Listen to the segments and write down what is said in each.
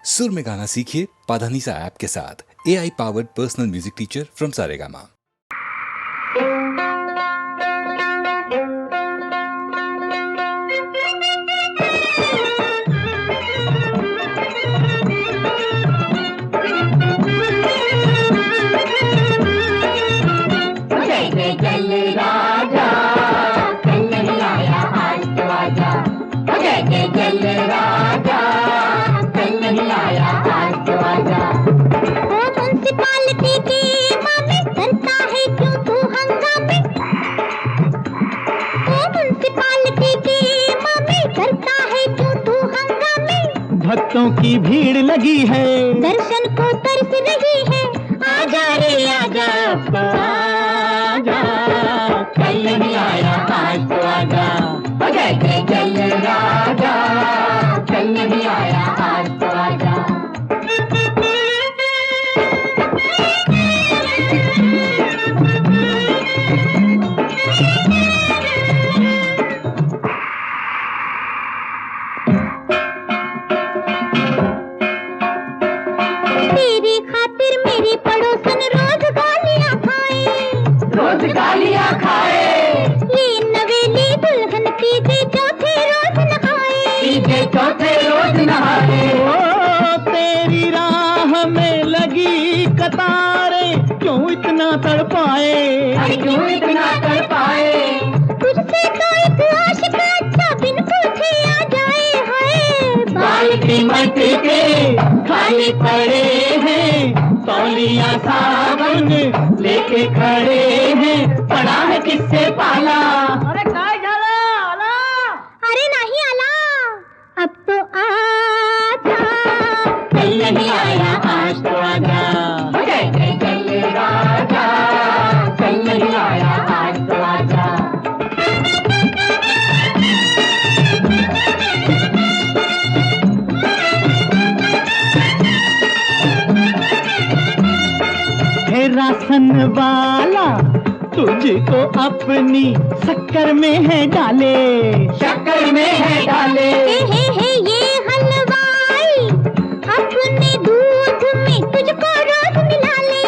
सुर में गाना सीखिए पाधानीसा ऐप के साथ। AI powered personal music teacher from Saregama. भक्तों की भीड़ लगी है, दर्शन को तरस रही है। आजा रे आजा, अब तो आजा, कल नहीं आया आज तो आजा। जय जय जल राजा, कल नहीं आया आज तो आजा। गालियां खाए, ये नवेली दुल्हन तीजे चौथे रोज नहाए, तीजे चौथे रोज नहाए। ओ तेरी राह में लगी कतारें, क्यों इतना तड़पाए, क्यों इतना तड़पाए। तुझसे तो एक आशिक अच्छा बिन पूछे आ जाए। हाय बाल्टी मट्टी के खाली पड़े हैं, तौलिया साबुन लेके खड़े हैं, पड़ा है किससे पाला। अरे काय झाला आला, अरे नहीं आला, अब तो आजा, कल नहीं आया आज तो आजा। जय जय जय राजा, कल नहीं आया आज तो आजा। रासन वाला तुझको अपनी शक्कर में है डाले, शक्कर में है डाले। हे ये हलवाई अपने दूध में तुझको रोज मिला ले,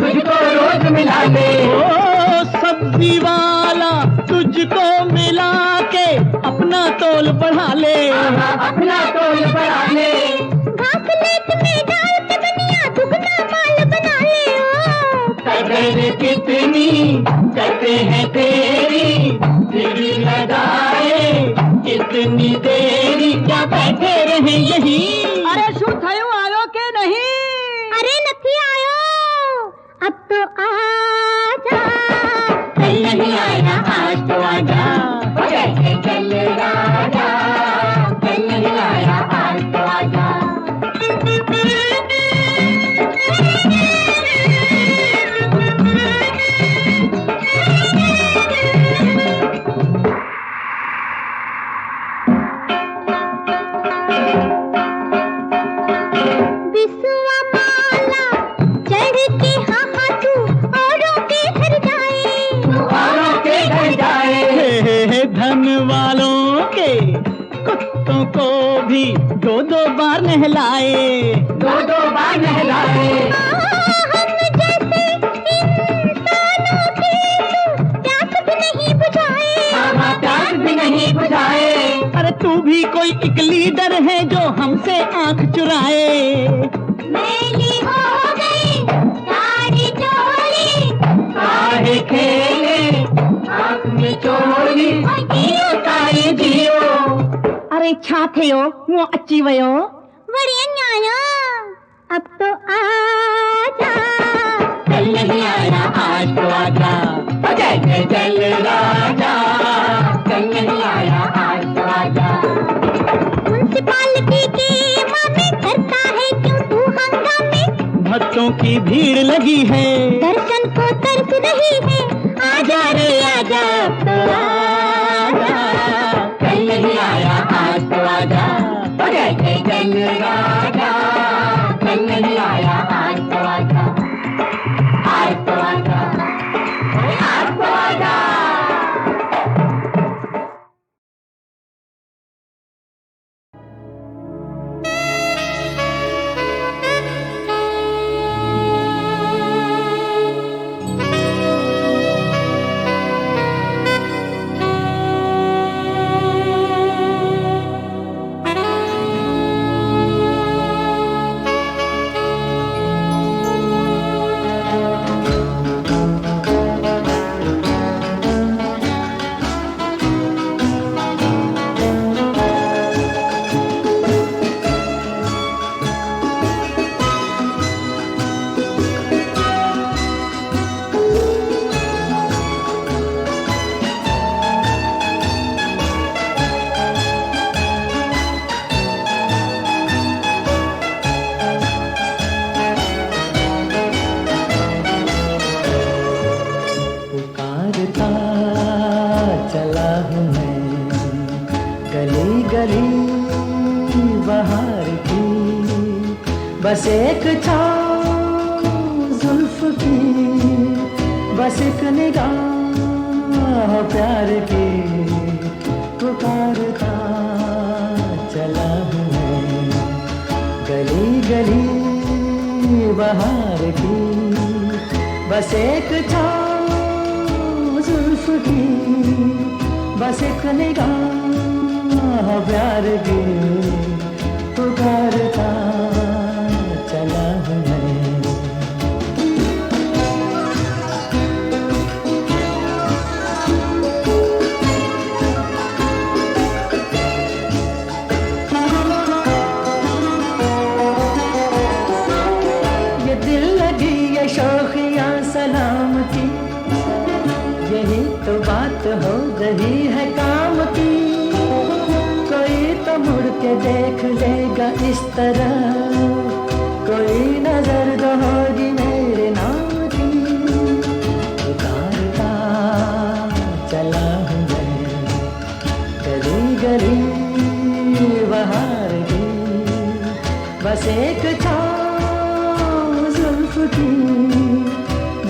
तुझको रोज मिला ले। ओ सब्जी वाला तुझको मिला के अपना तोल बढ़ा ले, अपना तोल बढ़ा ले। घासलेट में डाल के बनिया दुगना माल बना ले। कदर कितनी करते हैं तेरी, फिर लगाए कितनी देरी, क्या बैठे रहे यहीं। अरे शू थयो आयो के नहीं, अरे नहीं आयो, अब तो आजा, कल नहीं आया आज तो आजा। जय जय चल राजा, कल नहीं आया आज तो आजा। धन वालों के कुत्तों को भी दो दो बार नहलाए, दो दो बार नहलाए। हम जैसे इंसानों की प्यास भी नहीं बुझाए, हाँ प्यास भी नहीं बुझाए। अरे तू भी कोई एक लीडर है जो हमसे आंख चुराए। मैली हो गई सारी चोली, काहे खेले आंख में चोली, जियो ताई जियो। अरे छा थियो वो अची वयो, बढ़िया न्याया, अब तो आजा, कल नहीं आया आज तो आजा। जय जय जल राजा, कल नहीं आया आज तो आजा। म्युनिसिपालिटी के मामे करता है क्यों तू हंगामे, भक्तों की भीड़ लगी है, दर्शन को तरस रही है। आजा रे आजा, अब तो आजा, कल नहीं आया आज तो आजा। जय जय जल राजा, कल नहीं आया आज तो आजा, आज तो आजा, आज तो आजा। बस एक छाँव जुल्फ की, बस एक निगाह प्यार की, पुकारता चला हूँ मैं गली गली बहार की। बस एक छाँव जुल्फ की, बस एक निगाह प्यार की, पुकारता चला हूँ मैं। ये दिल लगी ये शौकियाँ सलामती, यही तो बात हो रही है काम की। कोई तो मुड़ के देख लेगा इस तरह, कोई नजर तो होगी मेरे नाम की। पुकारता चला हूँ मैं गली गली बहार की। बस एक छाँव जुल्फ की,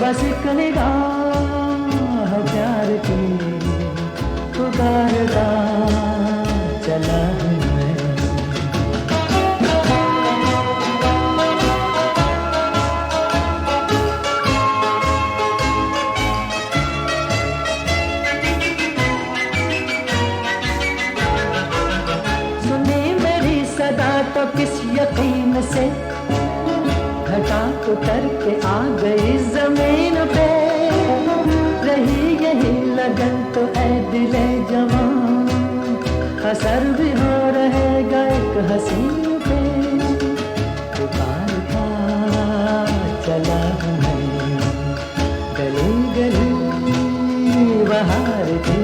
बस एक निगाह प्यार की, पुकारता चला हूँ मैं। सुनी मेरी सदा तो किस यकीन से, घटा उतर के आ गई जमीन पे। रही यही लगन तो ऐ दिले जवान, असर भी हो रहेगा एक हसीन पे। पुकारता चला हूँ मैं गली गली बहार की।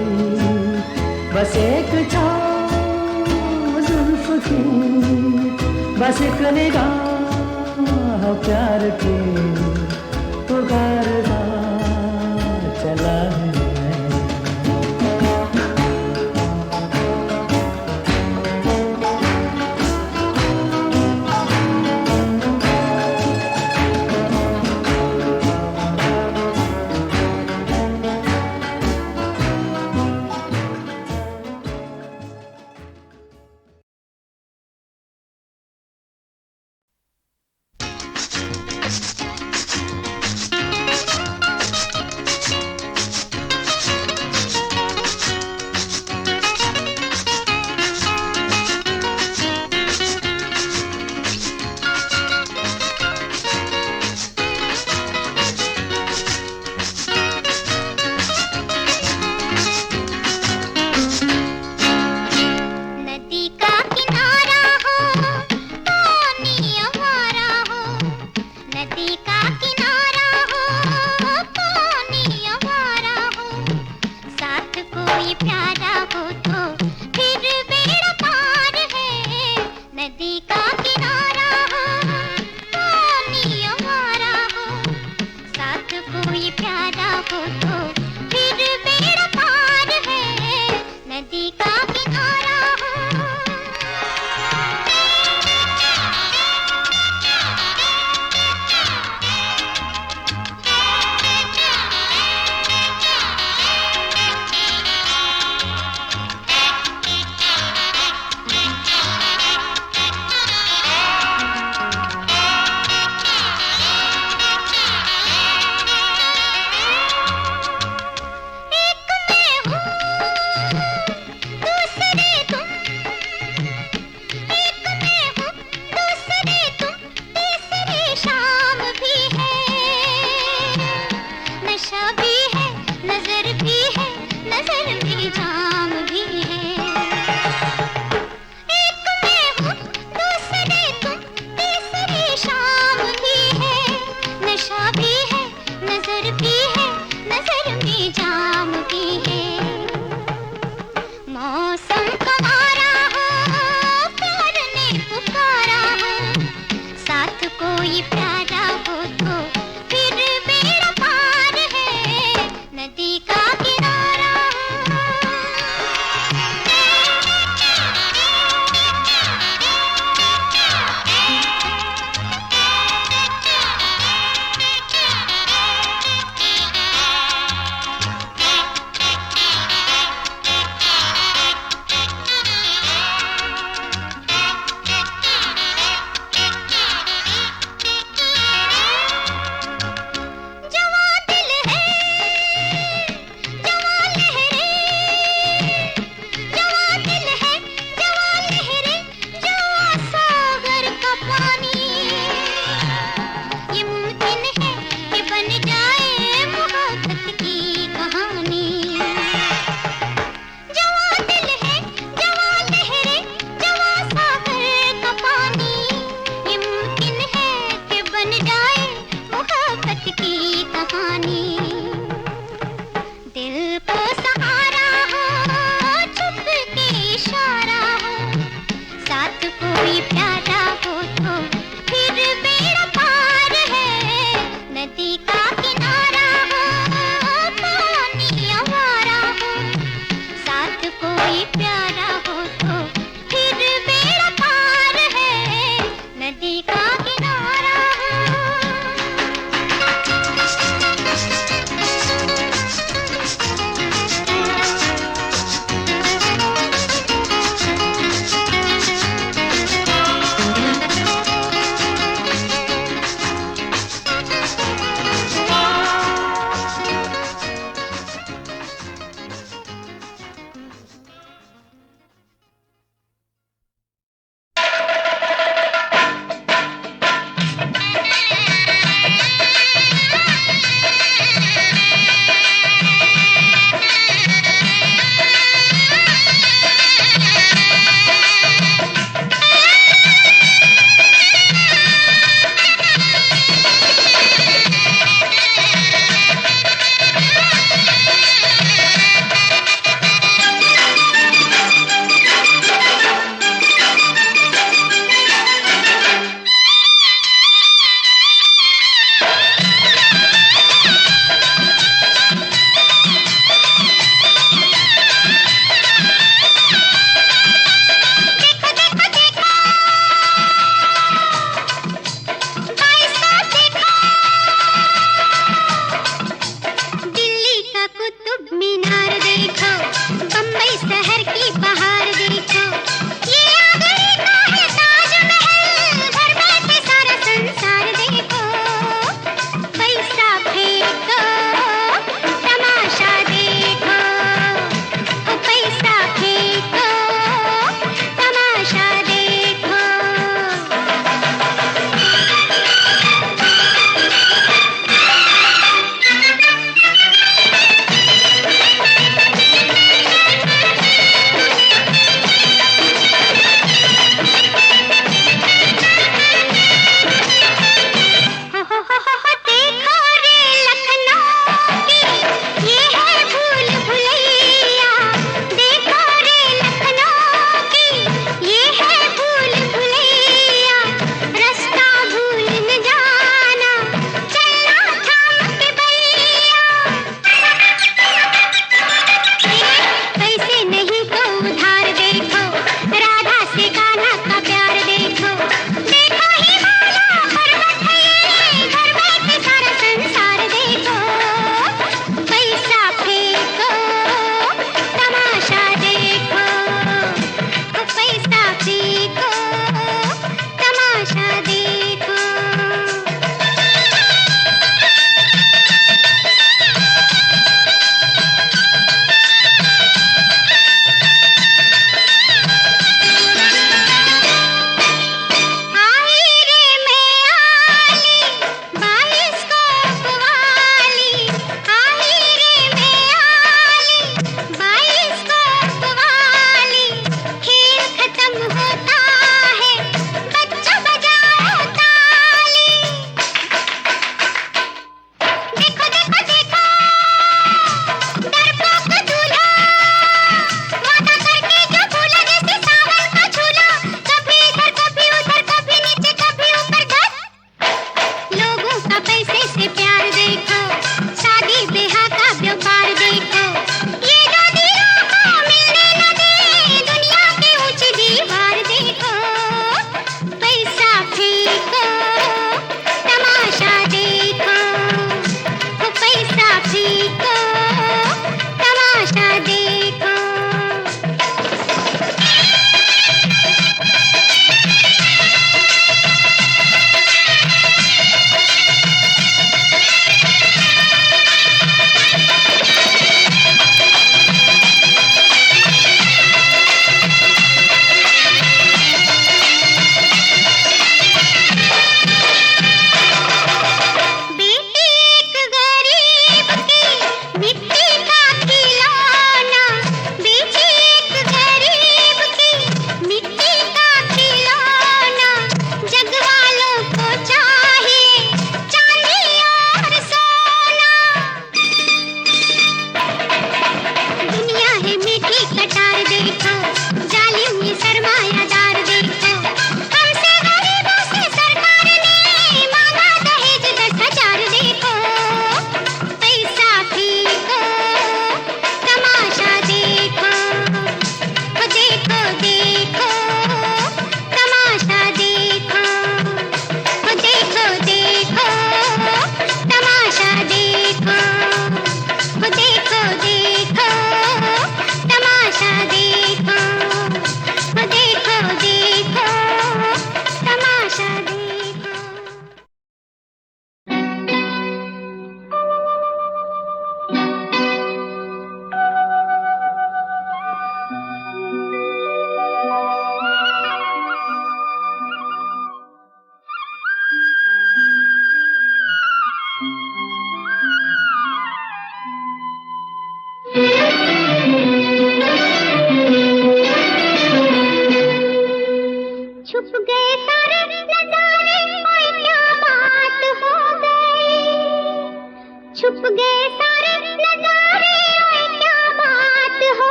बस एक छाँव जुल्फ की, बस एक निगाह प्यार की, पुकारता चला हूँ मैं।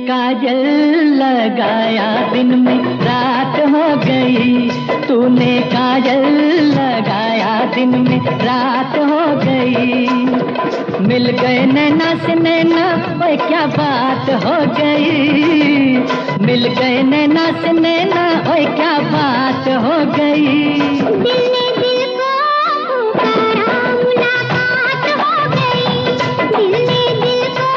काजल लगाया दिन में रात हो गई, तूने काजल लगाया दिन में रात हो गई। मिल गए नैना से नैना, ओए क्या बात हो गई। मिल गए नैना से नैना, ओए क्या बात हो गई। दिल ने दिल को पुकारा, मुलाकात हो गई। दिल ने दिल को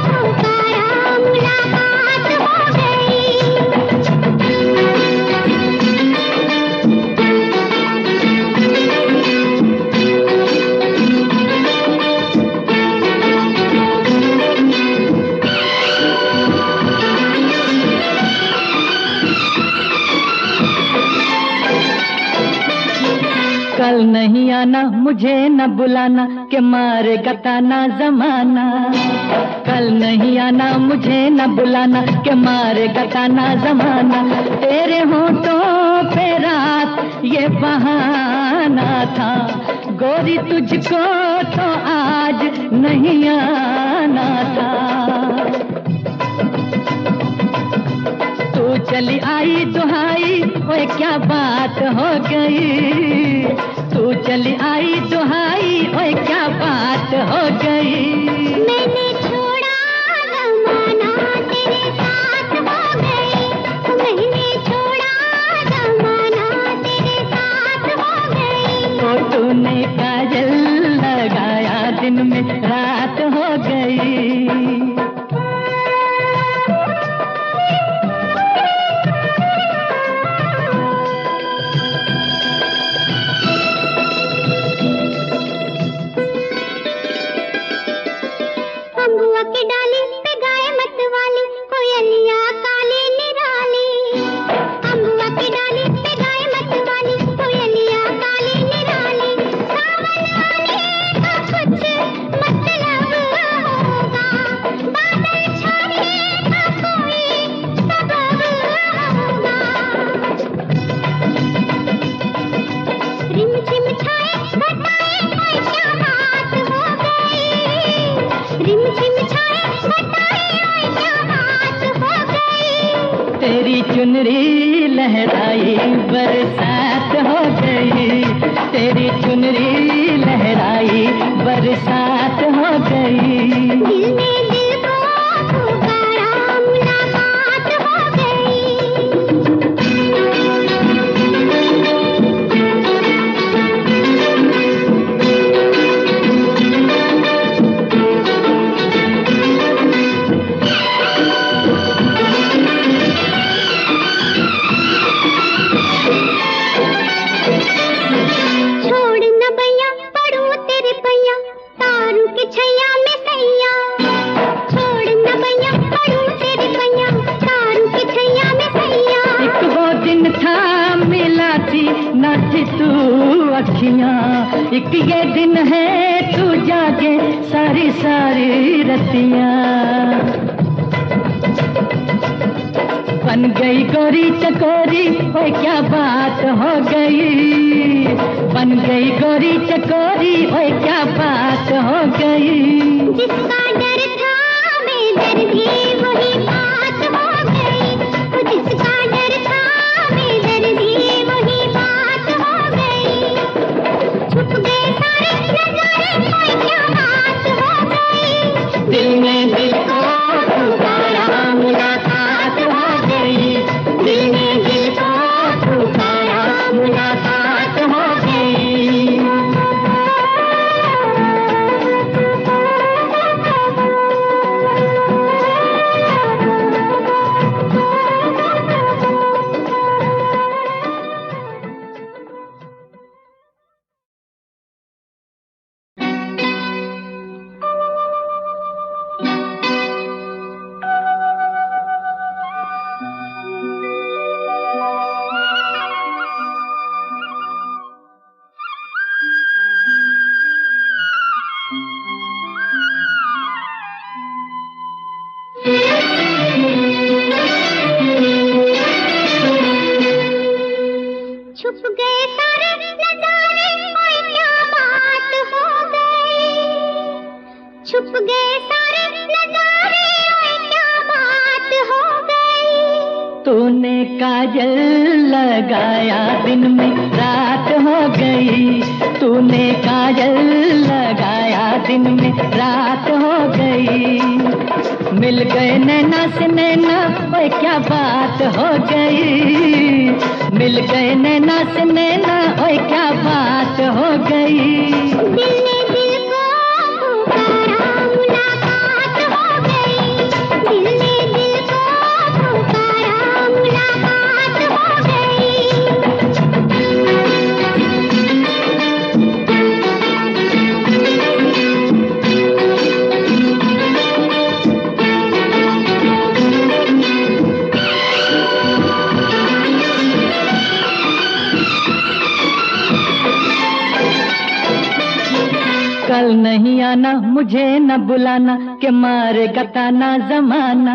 पुकारा, मुलाकात हो गई। कल नहीं आना, मुझे न बुलाना, के मारेगा ताना जमाना। कल नहीं आना, मुझे न बुलाना, के मारेगा ताना जमाना। तेरे होठों पे रात ये बहाना था, गोरी तुझको तो आज नहीं आना था। तू चली आई दुहाई, ओए क्या बात हो गई। तू चली आई दुहाई, ओए क्या बात हो गई। मैंने छोड़ा जमाना, तेरे साथ हो गई। मैंने छोड़ा जमाना, तेरे साथ हो गई। तो तूने काजल लगाया दिन में रात हो गई। अम्बुआ की डाली पे गाय मत वाली, कोयलिया काली निराली। अम्बुआ की डाली पे गाय मत वाली, कोयलिया काली निराली। सावन आने का कुछ मतलब होगा, बादल छाने का कोई सबब होगा। रिमझिम छाए घटाए, ओए क्या बात हो गई। रिमझिम छाए घटाए, ओए क्या बात हो गई। तेरी चुनरी लहराई बरसात हो गई। तेरी चुनरी लहराई बरसात हो गई। दिल ने दिल को पुकारा, मुलाकात हो गई। छोड़ न भैया पढ़ूं तेरे पैया, तारू के छैया में सैया। छोड़ न भैया पढ़ूं तेरे पैया, तारू के छैया में सैया। एक वो दिन था मिला थी न थी तू अखियां, एक ये दिन है तू जागे सारी सारी रतियां। बन गई गोरी चकोरी, ओए क्या बात हो गई। बन गई गोरी चकोरी, ओए क्या बात हो गई। जिसका डर था बेदर्दी, वही बात हो गई। जिसका डर था बेदर्दी, वही बात हो गई। छुप गए सारे नजारे, ओए क्या बात हो गई। दिल ने दिल को पुकारा, मुलाकात हो गई। दिल ने दिल को पुकारा, मुलाकात हो गई। छुप गए सारे नजारे, ओए क्या बात हो गई। छुप गए सारे नजारे, ओए क्या बात तूने काजल लगाया दिन में रात हो गई, तूने काजल लगाया दिन में रात हो गई। मिल गए नैना से नैना, ओए क्या बात हो गई। मिल गए नैना से नैना, ओए क्या बात हो गई। दिल ने दिल को पुकारा, मुलाकात हो गई। दिल ने दिल को पुकारा, मुलाकात हो गई। कल नहीं आना, मुझे न बुलाना, के मारेगा ताना जमाना।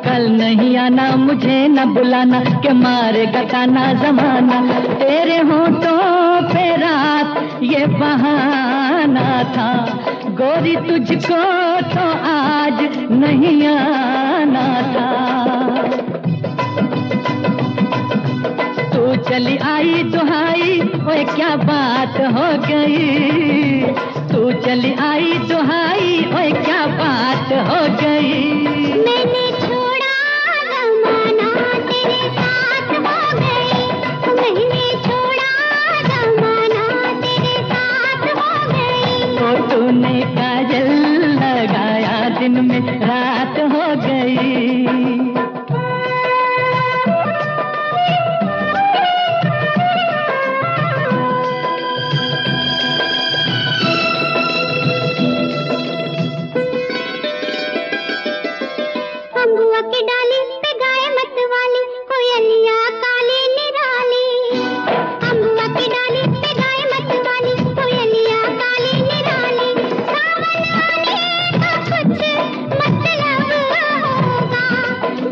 कल नहीं आना, मुझे न बुलाना, के मारेगा ताना जमाना। तेरे होठों पे रात ये बहाना था, गोरी तुझको तो आज नहीं आना था। तू चली आई दुहाई, ओए क्या बात हो गई। तू चली आई दुहाई, ओए क्या बात हो गई। मैंने छोड़ा जमाना, तेरे साथ हो गई। मैंने छोड़ा जमाना, तेरे साथ हो गई। तो तूने काजल लगाया दिन में रात हो गई। अम्बुआ की डाली पे गाय मत वाली, कोयलिया काली निराली। अम्बुआ की डाली पे गाय मत वाली, कोयलिया काली निराली। सावन आने का कुछ मतलब होगा,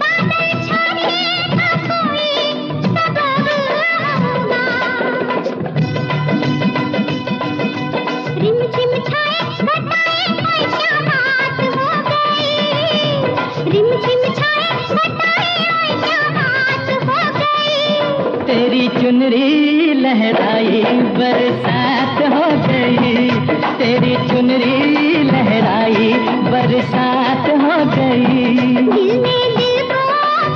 बादल छाने का कोई सबब होगा। रिमझिम छाए घटाए, ओए क्या बात हो गई। रिमझिम छाए घटाए, ओए क्या बात हो गई। तेरी चुनरी लहराई बरसात हो गई। तेरी चुनरी लहराई बरसात हो गई। दिल ने दिल को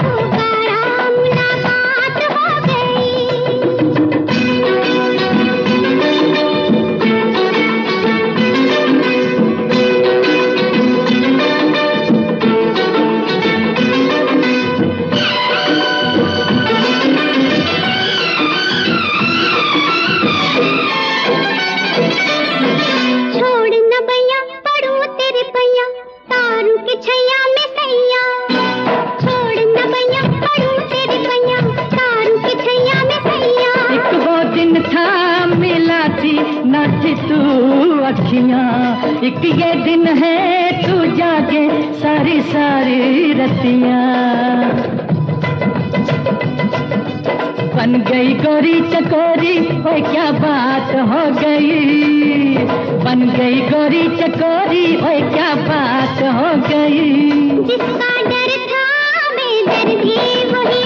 पुकारा, मुलाकात हो गई। छोड़ न भैया पढ़ूं तेरे पैया, तारू के छैया में सैया। छोड़ न भैया पढ़ूं तेरे पैया, तारू के छैया में सैया। एक वो दिन था मिला थी नाची तू अखियां, एक ये दिन है तू जागे सारी सारी रतियां। बन गई गोरी चकोरी, ओए क्या बात हो गई। बन गई गोरी चकोरी, ओए क्या बात हो गई। जिसका डर था बेदर्दी, वही